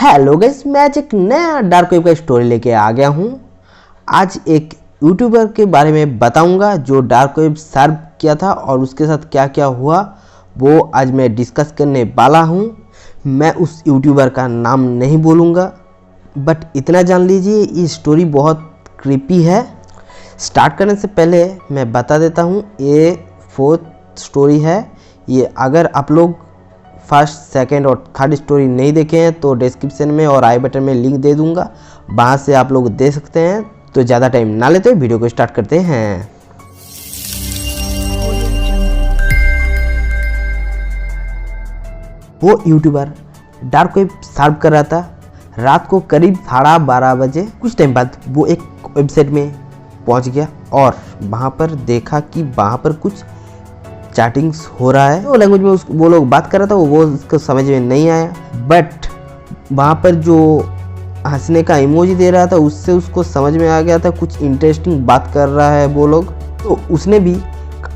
Hello guys, मैं आज एक नया डार्क वेब का स्टोरी लेके आ गया हूँ। आज एक यूट्यूबर के बारे में बताऊंगा जो डार्क वेब सर्व किया था और उसके साथ क्या क्या हुआ वो आज मैं डिस्कस करने वाला हूँ। मैं उस यूट्यूबर का नाम नहीं बोलूँगा, बट इतना जान लीजिए ये स्टोरी बहुत क्रीपी है। स्टार्ट करने से पहले मैं बता देता हूँ ये 4th स्टोरी है। ये अगर आप लोग फर्स्ट, सेकंड और थर्ड स्टोरी नहीं देखे हैं तो डिस्क्रिप्शन में और आई बटन में लिंक दे दूंगा, वहाँ से आप लोग दे सकते हैं। तो ज़्यादा टाइम ना लेते हुए वीडियो को स्टार्ट करते हैं। वो यूट्यूबर डार्क वेब सर्व कर रहा था रात को करीब 12:30 बजे। कुछ टाइम बाद वो एक वेबसाइट में पहुंच गया और वहाँ पर देखा कि वहाँ पर कुछ चैटिंग्स हो रहा है। वो लैंग्वेज में वो लोग बात कर रहा था, वो उसको समझ में नहीं आया, बट वहाँ पर जो हंसने का इमोजी दे रहा था उससे उसको समझ में आ गया था कुछ इंटरेस्टिंग बात कर रहा है वो लोग। तो उसने भी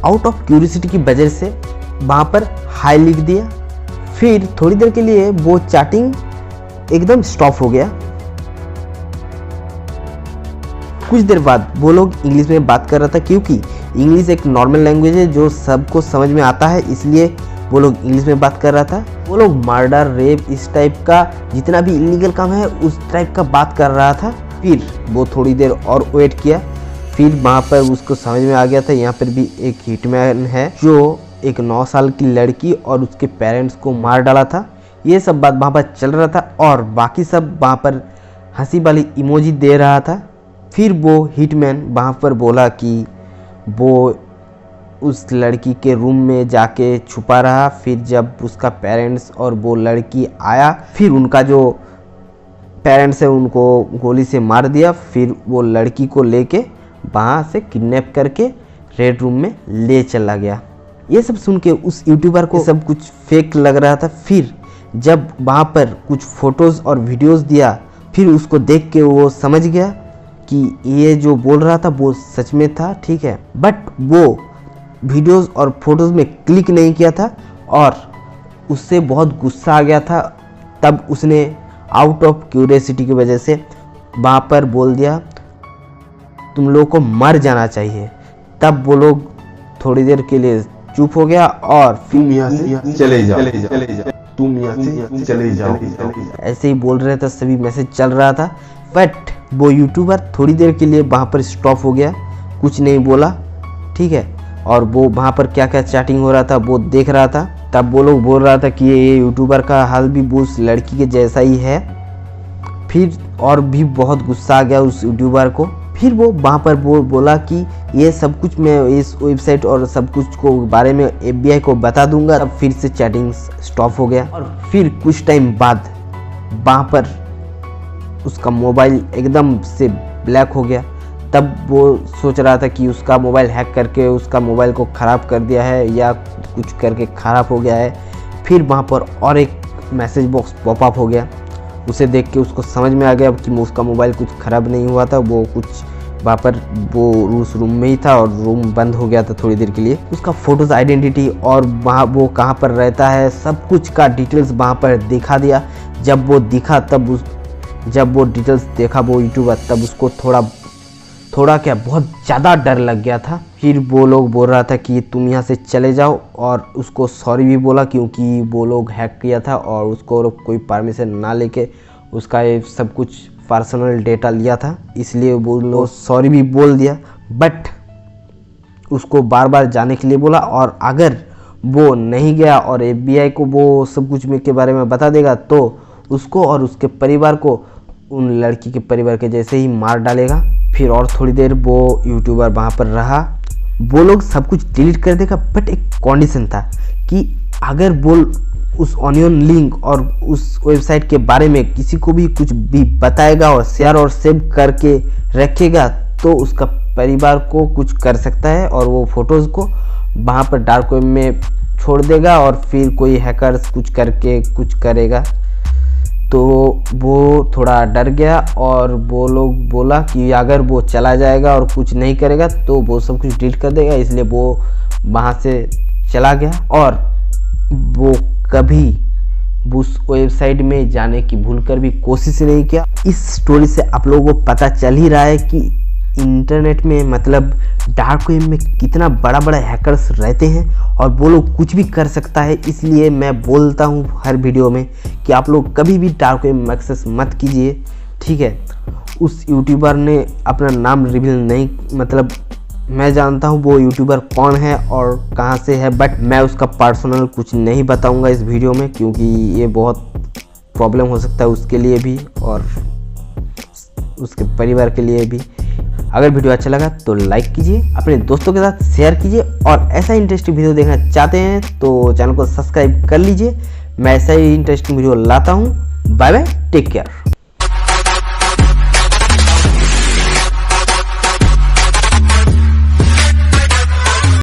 आउट ऑफ क्यूरियोसिटी की वजह से वहाँ पर हाई लिख दिया। फिर थोड़ी देर के लिए वो चैटिंग एकदम स्टॉप हो गया। कुछ देर बाद वो लोग इंग्लिश में बात कर रहा था, क्योंकि इंग्लिश एक नॉर्मल लैंग्वेज है जो सबको समझ में आता है, इसलिए वो लोग इंग्लिश में बात कर रहा था। वो लोग मर्डर, रेप, इस टाइप का जितना भी इलीगल काम है उस टाइप का बात कर रहा था। फिर वो थोड़ी देर और वेट किया, फिर वहाँ पर उसको समझ में आ गया था यहाँ पर भी एक हिटमैन है जो एक 9 साल की लड़की और उसके पेरेंट्स को मार डाला था। ये सब बात वहाँ पर चल रहा था और बाकी सब वहाँ पर हंसी वाली इमोजी दे रहा था। फिर वो हिटमैन वहाँ पर बोला कि वो उस लड़की के रूम में जाके छुपा रहा। फिर जब उसका पेरेंट्स और वो लड़की आया, फिर उनका जो पेरेंट्स है उनको गोली से मार दिया। फिर वो लड़की को लेके वहाँ से किडनैप करके रेड रूम में ले चला गया। ये सब सुन के उस यूट्यूबर को सब कुछ फेक लग रहा था। फिर जब वहाँ पर कुछ फ़ोटोज़ और वीडियोज़ दिया, फिर उसको देख के वो समझ गया कि ये जो बोल रहा था वो सच में था, ठीक है। बट वो वीडियोस और फोटोज़ में क्लिक नहीं किया था और उससे बहुत गुस्सा आ गया था। तब उसने आउट ऑफ क्यूरियोसिटी की वजह से वहाँ पर बोल दिया तुम लोग को मर जाना चाहिए। तब वो लोग थोड़ी देर के लिए चुप हो गया और तुम यहाँ से चले जाओ, तुम यहाँ से चले जाओ। ऐसे ही बोल रहे थे, सभी मैसेज चल रहा था। बट वो यूट्यूबर थोड़ी देर के लिए वहाँ पर स्टॉप हो गया, कुछ नहीं बोला, ठीक है। और वो वहाँ पर क्या क्या चैटिंग हो रहा था वो देख रहा था। तब वो लोग बोल रहा था कि ये यूट्यूबर का हाल भी उस लड़की के जैसा ही है। फिर और भी बहुत गुस्सा आ गया उस यूट्यूबर को। फिर वो वहाँ पर वो बोला कि ये सब कुछ मैं इस वेबसाइट और सब कुछ को बारे में FBI को बता दूंगा। तब फिर से चैटिंग स्टॉप हो गया और फिर कुछ टाइम बाद वहाँ पर उसका मोबाइल एकदम से ब्लैक हो गया। तब वो सोच रहा था कि उसका मोबाइल हैक करके उसका मोबाइल को ख़राब कर दिया है या कुछ करके ख़राब हो गया है। फिर वहाँ पर और एक मैसेज बॉक्स पॉपअप हो गया। उसे देख के उसको समझ में आ गया कि उसका मोबाइल कुछ ख़राब नहीं हुआ था, वो कुछ वहाँ पर वो उस रूम में ही था और रूम बंद हो गया था थोड़ी देर के लिए। उसका फ़ोटोज़, आइडेंटिटी और वहाँ वो कहाँ पर रहता है सब कुछ का डिटेल्स वहाँ पर दिखा दिया। जब वो दिखा तब जब वो डिटेल्स देखा वो यूट्यूबर, तब उसको थोड़ा क्या बहुत ज़्यादा डर लग गया था। फिर वो लोग बोल रहा था कि तुम यहाँ से चले जाओ और उसको सॉरी भी बोला, क्योंकि वो लोग हैक किया था और उसको कोई परमिशन ना लेके उसका ये सब कुछ पर्सनल डेटा लिया था, इसलिए वो लोग सॉरी भी बोल दिया। बट उसको बार बार जाने के लिए बोला और अगर वो नहीं गया और FBI को वो सब कुछ के बारे में बता देगा तो उसको और उसके परिवार को उन लड़की के परिवार के जैसे ही मार डालेगा। फिर और थोड़ी देर वो यूट्यूबर वहाँ पर रहा। वो लोग सब कुछ डिलीट कर देगा, बट एक कंडीशन था कि अगर वो उस ऑनियन लिंक और उस वेबसाइट के बारे में किसी को भी कुछ भी बताएगा और शेयर और सेव करके रखेगा तो उसका परिवार को कुछ कर सकता है और वो फोटोज़ को वहाँ पर डार्क वेब में छोड़ देगा और फिर कोई हैकर्स कुछ करके कुछ करेगा। तो वो थोड़ा डर गया और वो लोग बोला कि अगर वो चला जाएगा और कुछ नहीं करेगा तो वो सब कुछ डिलीट कर देगा, इसलिए वो वहाँ से चला गया और वो कभी उस वेबसाइट में जाने की भूल कर भी कोशिश नहीं किया। इस स्टोरी से आप लोगों को पता चल ही रहा है कि इंटरनेट में मतलब डार्क वेब में कितना बड़ा बड़ा हैकर्स रहते हैं और वो लोग कुछ भी कर सकता है। इसलिए मैं बोलता हूँ हर वीडियो में कि आप लोग कभी भी डार्क वेब में एक्सेस मत कीजिए, ठीक है। उस यूट्यूबर ने अपना नाम रिवील नहीं, मतलब मैं जानता हूँ वो यूट्यूबर कौन है और कहाँ से है, बट मैं उसका पर्सनल कुछ नहीं बताऊँगा इस वीडियो में, क्योंकि ये बहुत प्रॉब्लम हो सकता है उसके लिए भी और उसके परिवार के लिए भी। अगर वीडियो अच्छा लगा तो लाइक कीजिए, अपने दोस्तों के साथ शेयर कीजिए और ऐसा इंटरेस्टिंग वीडियो देखना चाहते हैं तो चैनल को सब्सक्राइब कर लीजिए। मैं ऐसा ही इंटरेस्टिंग वीडियो लाता हूँ। Bye bye, take care.